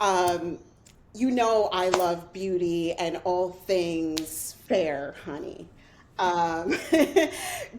Um, you know I love beauty and all things fair, honey. Um,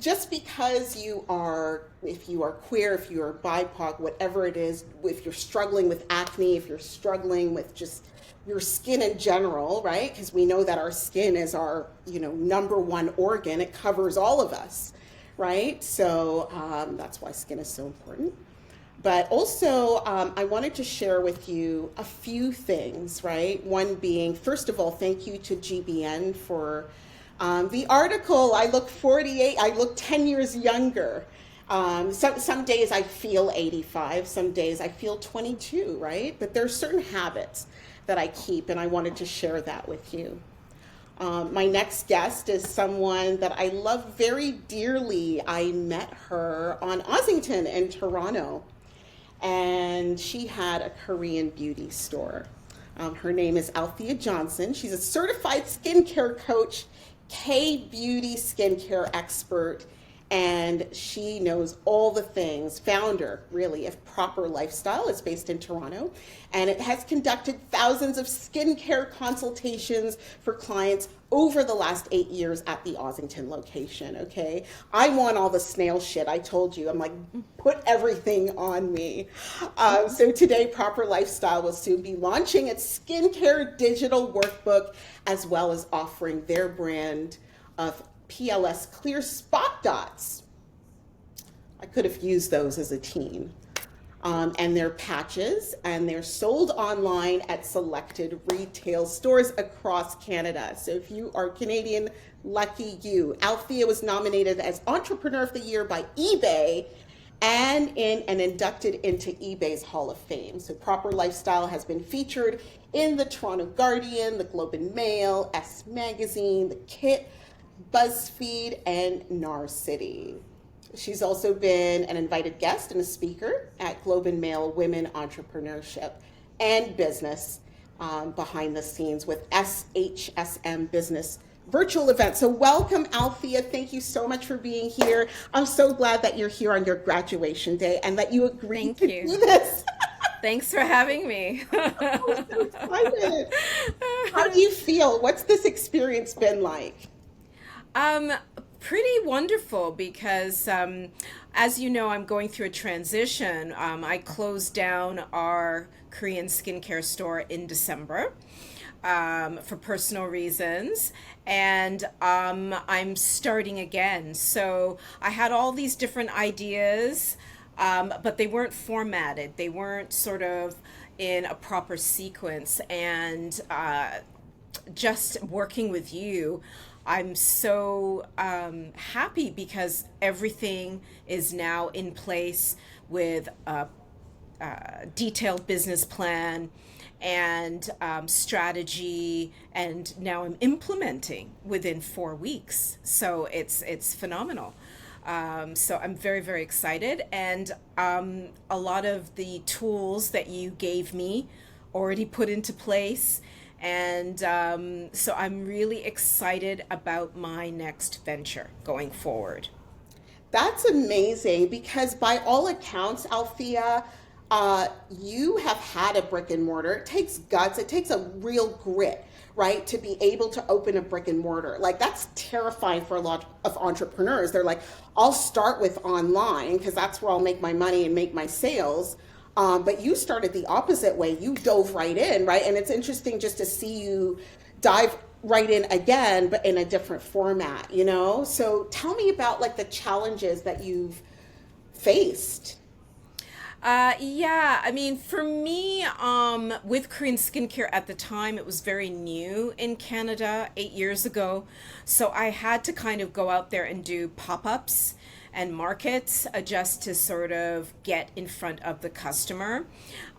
just because you are, if you are queer, if you are BIPOC, whatever it is, if you're struggling with acne, if you're struggling with just your skin in general, right? Because we know that our skin is our, number one organ. It covers all of us, right? So that's why skin is so important. But also, I wanted to share with you a few things, right? One being, first of all, thank you to GBN for the article. I look 48, I look 10 years younger. Some days I feel 85, some days I feel 22, right? But there are certain habits that I keep, and I wanted to share that with you. My next guest is someone that I love very dearly. I met her on Ossington in Toronto, and she had a Korean beauty store. Her name is Althea Johnson. She's a certified skincare coach, K beauty skincare expert, and she knows all the things. Founder, really, of Proper Lifestyle. It's based in Toronto, and it has conducted thousands of skincare consultations for clients over the last 8 years at the Ossington location. Okay, I want all the snail shit. I told you, I'm like, put everything on me. So today, Proper Lifestyle will soon be launching its skincare digital workbook, as well as offering their brand of PLS clear spot dots. I could have used those as a teen. And they're patches, and they're sold online at selected retail stores across Canada. So if you are Canadian, lucky you. Althea was nominated as Entrepreneur of the Year by eBay and inducted into eBay's Hall of Fame. So Proper Lifestyle has been featured in the Toronto Guardian, the Globe and Mail, S Magazine, the Kit, BuzzFeed, and NAR City. She's also been an invited guest and a speaker at Globe and Mail Women Entrepreneurship and Business, behind the scenes with SHSM Business virtual events. So welcome, Althea. Thank you so much for being here. I'm so glad that you're here on your graduation day and that you agreed Thank to do you. this. Thanks for having me. I'm so excited. How do you feel? What's this experience been like? Um, Pretty wonderful because, as you know, I'm going through a transition. I closed down our Korean skincare store in December, for personal reasons, and I'm starting again. So I had all these different ideas, but they weren't formatted. They weren't sort of in a proper sequence, and just working with you, I'm so happy because everything is now in place with a detailed business plan and strategy, and now I'm implementing within 4 weeks. So it's phenomenal. So I'm very, very excited, and a lot of the tools that you gave me already put into place. And so I'm really excited about my next venture going forward. That's amazing because, by all accounts, Althea, you have had a brick and mortar. It takes guts, it takes a real grit, right, to be able to open a brick and mortar. Like, that's terrifying for a lot of entrepreneurs. They're like, I'll start with online because that's where I'll make my money and make my sales. But you started the opposite way. You dove right in, right? And it's interesting just to see you dive right in again, but in a different format, you know? So tell me about like the challenges that you've faced. Yeah, I mean, for me, with Korean skincare at the time, it was very new in Canada 8 years ago. So I had to kind of go out there and do pop-ups and markets, just to sort of get in front of the customer.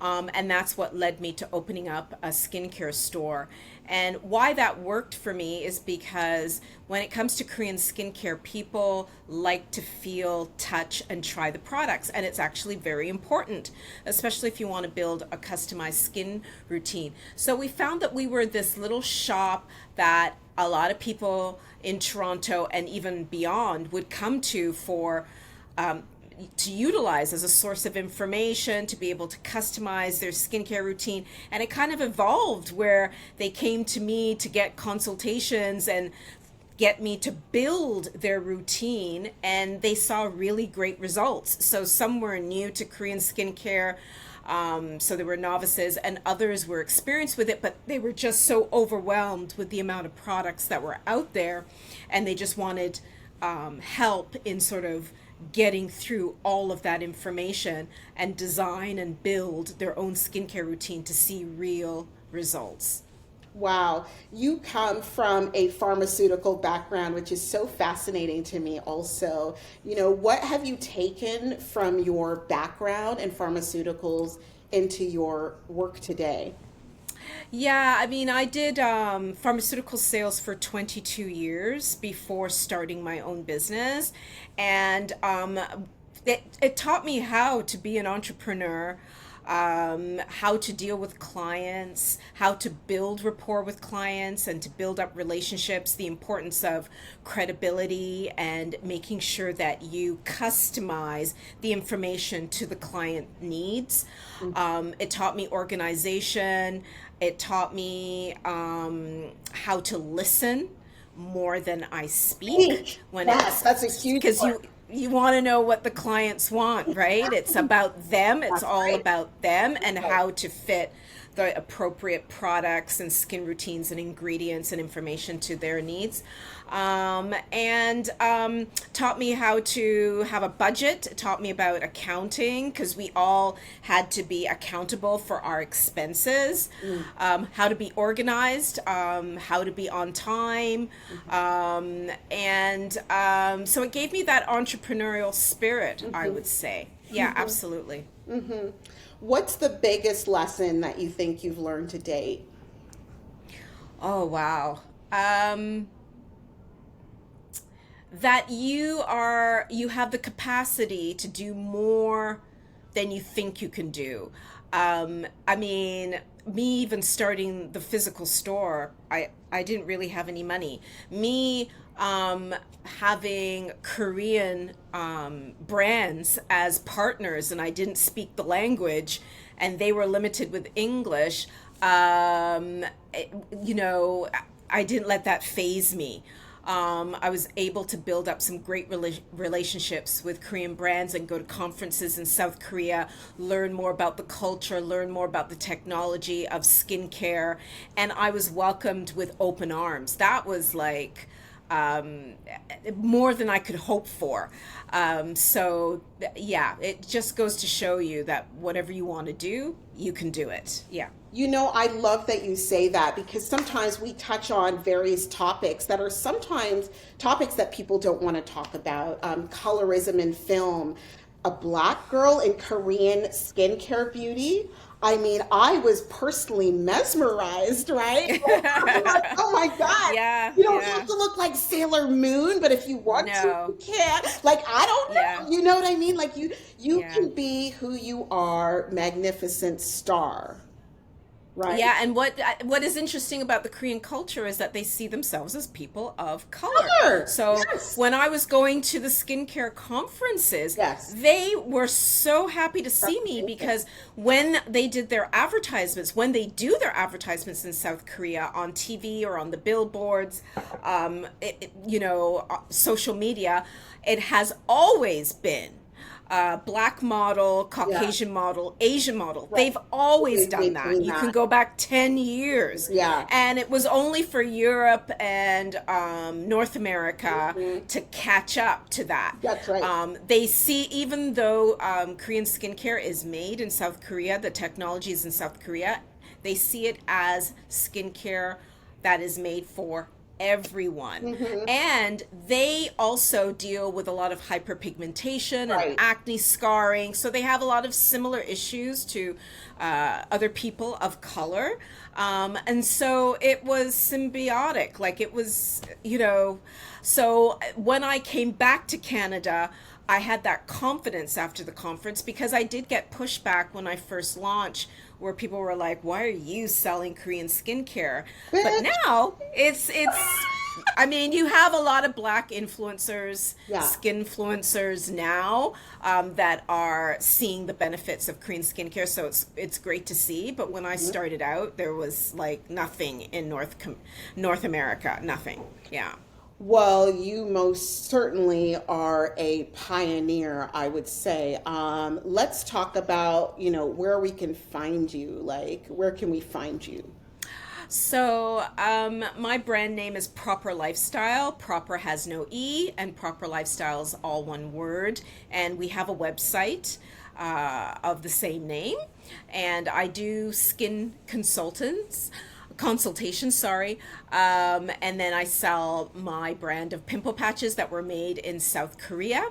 And that's what led me to opening up a skincare store. And why that worked for me is because when it comes to Korean skincare, people like to feel, touch, and try the products. And it's actually very important, especially if you want to build a customized skin routine. So we found that we were this little shop that a lot of people in Toronto and even beyond would come to for to utilize as a source of information to be able to customize their skincare routine. And it kind of evolved where they came to me to get consultations and get me to build their routine, and they saw really great results. So some were new to Korean skincare, so they were novices, and others were experienced with it, but they were just so overwhelmed with the amount of products that were out there, and they just wanted help in sort of getting through all of that information and design and build their own skincare routine to see real results. Wow, you come from a pharmaceutical background, which is so fascinating to me also. What have you taken from your background in pharmaceuticals into your work today? Yeah, I mean, I did pharmaceutical sales for 22 years before starting my own business. And it taught me how to be an entrepreneur, how to deal with clients, how to build rapport with clients and to build up relationships, the importance of credibility and making sure that you customize the information to the client needs. It taught me organization. It taught me how to listen more than I speak when Yes, it's that's a huge because part. you want to know what the clients want, right? It's about them. It's That's all right. about them and Right. how to fit the appropriate products and skin routines and ingredients and information to their needs. And taught me how to have a budget, taught me about accounting because we all had to be accountable for our expenses, how to be organized, how to be on time. And so it gave me that entrepreneurial spirit, I would say. Yeah, absolutely. What's the biggest lesson that you think you've learned to date? Oh, wow. That you have the capacity to do more than you think you can do. I mean, me even starting the physical store, I didn't really have any money. Me having Korean brands as partners, and I didn't speak the language, and they were limited with English. It- you know, I didn't let that phase me. I was able to build up some great relationships with Korean brands and go to conferences in South Korea, learn more about the culture, learn more about the technology of skincare, and I was welcomed with open arms. That was like um, more than I could hope for. So, yeah, it just goes to show you that whatever you want to do, you can do it. Yeah. I love that you say that because sometimes we touch on various topics that are sometimes topics that people don't want to talk about. Colorism in film, a black girl in Korean skincare beauty. I mean, I was personally mesmerized, right? I'm like, oh my God, Yeah, you don't have yeah. to look like Sailor Moon, but if you want to, you No. can. Like, I don't Yeah. know. You know what I mean? Like you Yeah. can be who you are, magnificent star, right? Yeah, and what is interesting about the Korean culture is that they see themselves as people of color. Color. So Yes. when I was going to the skincare conferences, Yes. they were so happy to That's see me amazing. because when they did their advertisements, when they do their advertisements in South Korea on TV or on the billboards, social media, it has always been black model, Yeah. Caucasian model, Asian model. Right. They've always They've done been that. doing You can that. go back 10 years. Yeah. And it was only for Europe and North America to catch up to that. That's right. They see, even though Korean skincare is made in South Korea, the technology is in South Korea, they see it as skincare that is made for everyone. And they also deal with a lot of hyperpigmentation and Right. acne scarring. So they have a lot of similar issues to other people of color. And so it was symbiotic. Like it was, so when I came back to Canada, I had that confidence after the conference because I did get pushback when I first launched where people were like, "Why are you selling Korean skincare?" But Bitch. now it's I mean, you have a lot of black influencers, Yeah. skinfluencers now that are seeing the benefits of Korean skincare. So it's great to see. But when I Mhm. started out, there was like nothing in North America. Nothing. Yeah. Well, you most certainly are a pioneer, I would say. Let's talk about, where we can find you. Like, where can we find you? So, my brand name is Proper Lifestyle. Proper has no E, and Proper Lifestyle is all one word. And we have a website of the same name. And I do skin consultations, sorry. And then I sell my brand of pimple patches that were made in South Korea.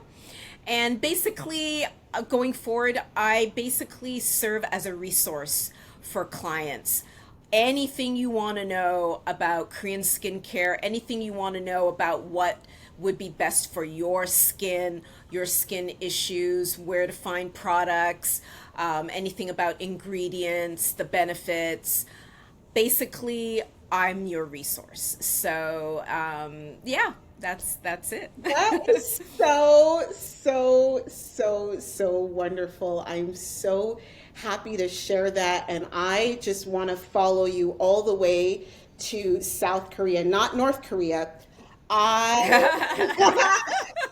And basically, going forward, I basically serve as a resource for clients. Anything you want to know about Korean skincare, anything you want to know about what would be best for your skin issues, where to find products, anything about ingredients, the benefits. Basically, I'm your resource. So, yeah, that's it. That is so, so, so, so wonderful. I'm so happy to share that. And I just want to follow you all the way to South Korea, not North Korea. I,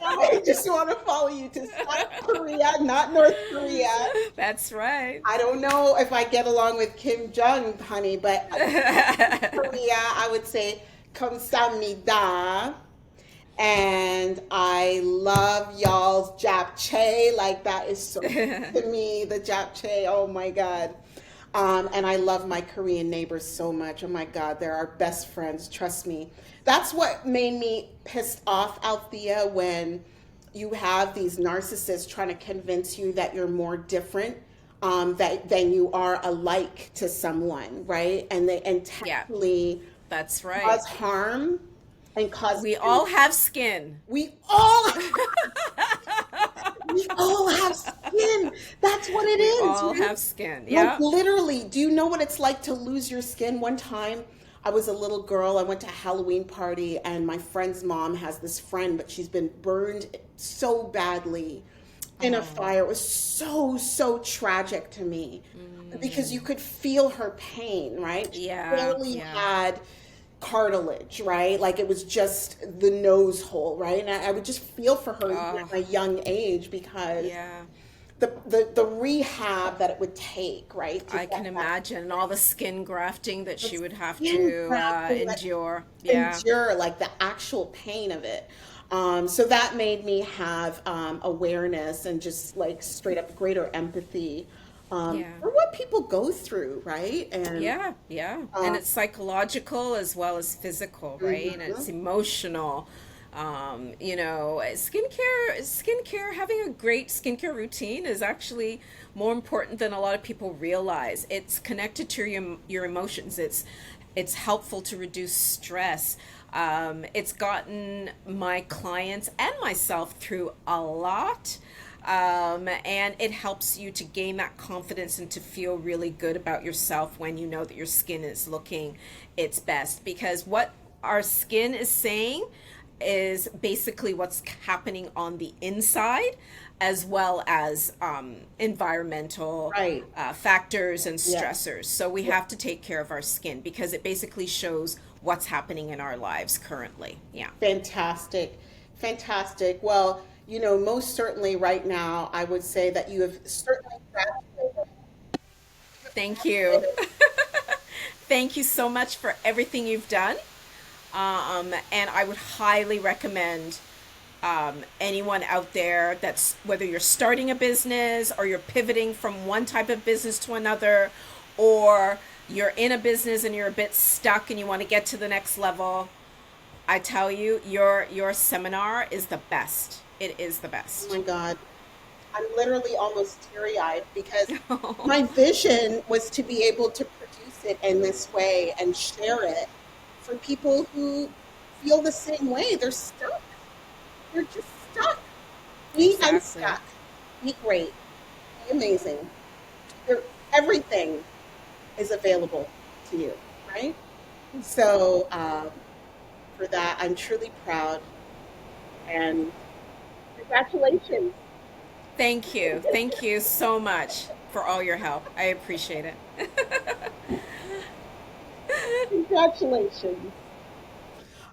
I just want to follow you to South Korea, not North Korea. That's right. I don't know if I get along with Kim Jong, honey, but Korea, I would say 감사합니다. And I love y'all's japchae. Like that is so good to me. The japchae. Oh my God. And I love my Korean neighbors so much. Oh my God, they're our best friends. Trust me. That's what made me pissed off, Althea, when you have these narcissists trying to convince you that you're more different than you are alike to someone, right? And they Yeah, intentionally that's cause right. harm and cause We all have skin. we all we all have skin. That's what it We is, all right? have skin. Like Yeah. literally, do you know what it's like to lose your skin? One time I was a little girl, I went to a Halloween party and my friend's mom has this friend, but she's been burned so badly in a Oh. fire. It was so, so tragic to me because you Mm. could feel her pain, right? She Yeah, barely yeah, had cartilage, right? Like it was just the nose hole, right? And I would just feel for her even oh, at a young age because yeah. the rehab that it would take, right, to I can get that imagine all the skin grafting that the she would have skin to grafting that endure. Yeah, endure, like the actual pain of it. So that made me have awareness and just like straight up greater empathy yeah. for what people go through, right? And Yeah, yeah. And um, it's psychological as well as physical, right? And it's mhm. emotional. Skincare, having a great skincare routine is actually more important than a lot of people realize. It's connected to your emotions. It's helpful to reduce stress. It's gotten my clients and myself through a lot. And it helps you to gain that confidence and to feel really good about yourself when you know that your skin is looking its best. Because what our skin is saying is basically what's happening on the inside, as well as environmental Right. factors and Yeah. stressors. So we have to take care of our skin because it basically shows what's happening in our lives currently. Yeah. Fantastic. Fantastic. Well, most certainly right now, I would say that you have certainly graduated. Thank you. Thank you so much for everything you've done. And I would highly recommend anyone out there that's whether you're starting a business or you're pivoting from one type of business to another, or you're in a business and you're a bit stuck and you want to get to the next level. I tell you, your seminar is the best. It is the Oh best. my God. I'm literally almost teary-eyed because my vision was to be able to produce it in this way and share it for people who feel the same way. They're stuck. They're just stuck. Be Exactly. unstuck. Be great. Be amazing. There, everything is available to you, right? So, for that. I'm truly proud and congratulations. Thank you. Thank you so much for all your help. I appreciate it. Congratulations.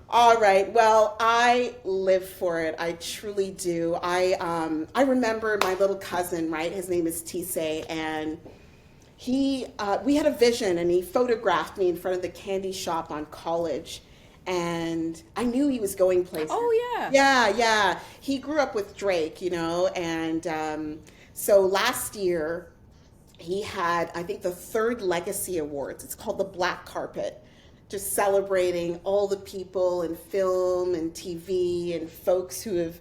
All right. Well, I live for it. I truly do. I remember my little cousin, right? His name is Tisei, and he we had a vision, and he photographed me in front of the candy shop on College, and I knew he was going places. Oh, yeah. Yeah, yeah. He grew up with Drake, and so last year he had, I think, the third Legacy Awards. It's called the Black Carpet, just celebrating all the people in film and TV and folks who have,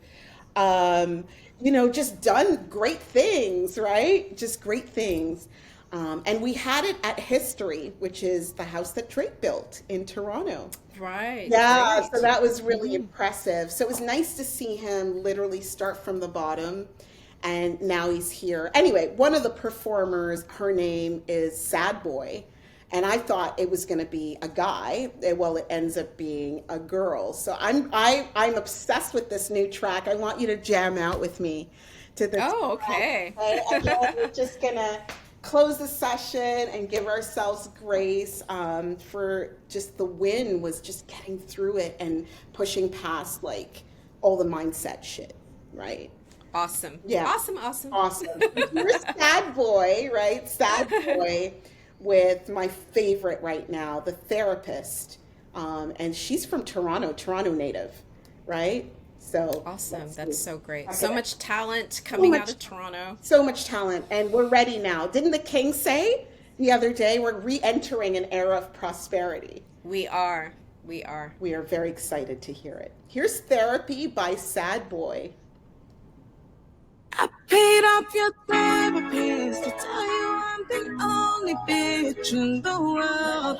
just done great things, right? Just great things. And we had it at History, which is the house that Drake built in Toronto. Right. Yeah, so Great. that was really Hmm. impressive. So it was nice to see him literally start from the bottom and now he's here. Anyway, one of the performers, her name is Sad Boy, and I thought it was going to be a guy. Well, it ends up being a girl. So I'm obsessed with this new track. I want you to jam out with me to this Oh, track. okay. Okay? And then we're just gonna close the session and give ourselves grace for just the win was just getting through it and pushing past like all the mindset shit, right? Awesome. Yeah, Awesome. Awesome. awesome. Here's Sad Boy, right? Sad Boy with my favorite right now, the therapist. And she's from Toronto, Toronto native, right? So Awesome. let's see. That's so great. Okay. So much talent So coming out much, of Toronto. so much talent, and we're ready now. Didn't the king say the other day we're re-entering an era of prosperity? We are. We are. We are very excited to hear it. Here's Therapy by Sad Boy. I paid off your therapist to tell you I'm the only bitch in the world.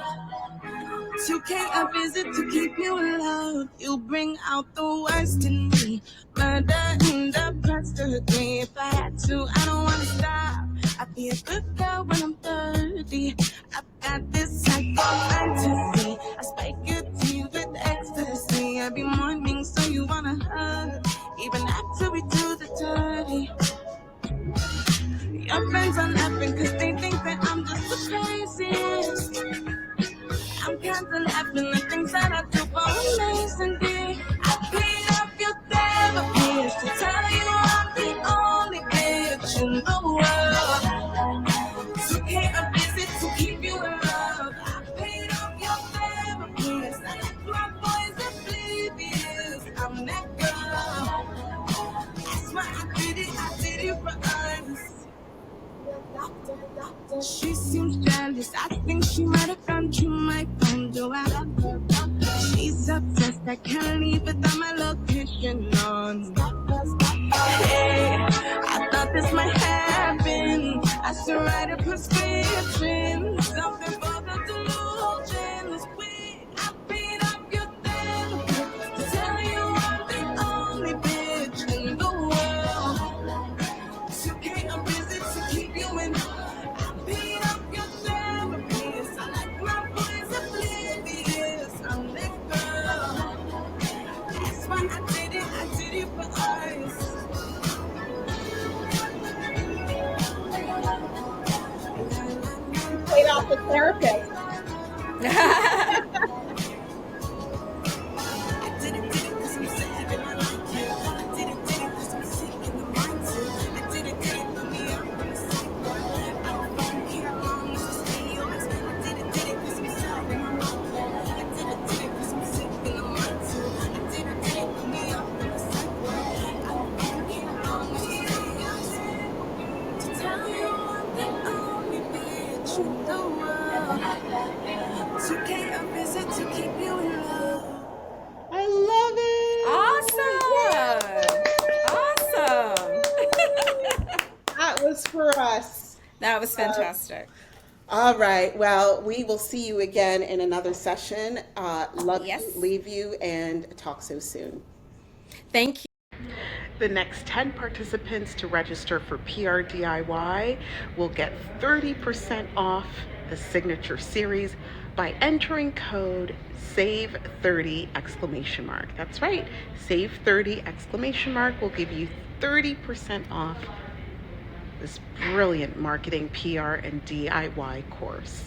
2K a visit to keep you loved. You bring out the worst in me. Murder in the past degree. If I had to, I don't wanna stop. I'd be a good girl when I'm 30. I've got this psycho fantasy. I spike your teeth with ecstasy every morning, so you wanna hug. Even after we do the dirty. Your friends are laughing cause they think that I'm just the craziest. I'm kinda laughing at things that I do for amazing day. I paid off your therapist to tell you I'm the only bitch in the world. So pay a visit to keep you in love. I paid off your therapist. I let my boys oblivious. I'm that girl. That's why I did it for us. She seems jealous. I think she might have gone to my phone. Do I love her? She's obsessed. I can't leave without my location on. Hey, I thought this might happen. I should write a prescription. Something for the delusions. I beat up your therapist to tell you I'm the only bitch in the world. So can't a visit to keep you in. I beat up your therapist. I like my boys oblivious. I'm that girl. That's why I did it for us. You played off the therapist. I did it cause I'm sick and I like you. I did it cause I'm sick and I want to. I did it for me, I'm from the psycho. I don't fucking care how long as you stay yours. I did it cause I'm sick and I like you. I did it cause I'm sick and I want to. I did it for me, I'm from the psycho. I don't fucking care how long as you stay yours. To tell you I'm the only bitch in the world. 2K a visit to keep you in love. I love Awesome. Awesome. it. Yay! That was for us. That was Uh, fantastic. all right. Well, we will see you again in another session. Love you, Yes. leave you, and talk so soon. Thank you. The next 10 participants to register for PRDIY will get 30% off the signature series by entering code SAVE30 exclamation mark. That's right, SAVE30 exclamation mark will give you 30% off this brilliant marketing, PR, and DIY course.